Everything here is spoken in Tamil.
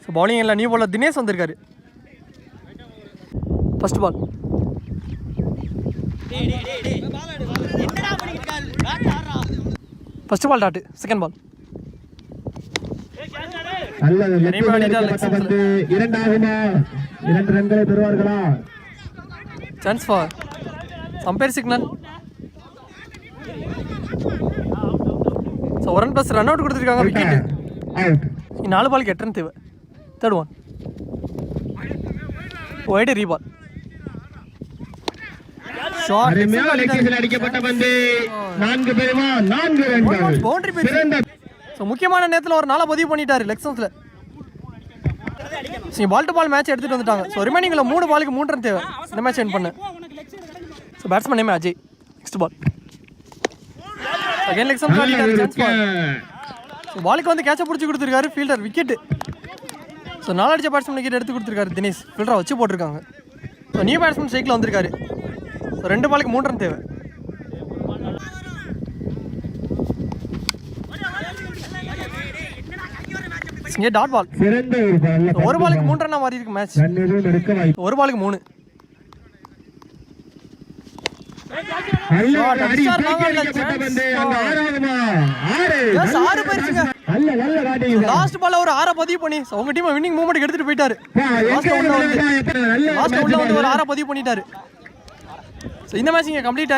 ஸோ பவுலிங் இல்லை, நியூ பாலில் தினேஷ் வந்திருக்காரு. First ball. First ball dot. Second ball. Chance for umpire signal. So 1 run + run out கொடுத்துருக்காங்க. விக்கெட். 4 பாலுக்கு 8 ரன் தேவை. Third one. Wide reball. முக்கியமான நேரத்தில் ஒரு நாளை பதிவு பண்ணிட்டாரு லெக்ஸன்ஸ்ல. பால் டு பால் மேட்ச் எடுத்துட்டு வந்துட்டாங்க. ஸோ ரிமைனிங்ல 3 பாலுக்கு 3 ரன் தேவை இந்த மேட்ச் வின் பண்ண. So batsman name Ajay. Next ball. Again லெக்ஸன்ஸ் ஆடிட்டாரு. Chance ball. ஸோ பாலுக்கு வந்து கேட்சை பிடிச்சி கொடுத்துருக்காரு ஃபீல்டர். விக்கெட். ஸோ 4 அடிச்ச பேட்ஸ்மேன் விக்கெட் எடுத்து கொடுத்துருக்காரு தினேஷ். ஃபீல்டரை வச்சு போட்டிருக்காங்க. ஸோ நியூ பேட்ஸ்மேன் ஸ்ட்ரைக்கில் வந்திருக்காரு. ஸோ 2 பாலுக்கு 3 ரன் தேவை. இங்கே டாட் பால். 1 பாலுக்கு 3 ரன்னா மாறி இருக்கு மேட்ச். 1 பாலுக்கு 3. லாஸ்ட் பால்ல ஒரு 6 பதிவு பண்ணி உங்க டீம் வின்னிங் மூமெண்ட் எடுத்துட்டு போயிட்டாரு. லாஸ்ட் உள்ள வந்து ஒரு 6 பதிவு பண்ணிட்டாரு. இந்த மேட்ச் இங்க கம்ப்ளீட் ஆயிருக்கு.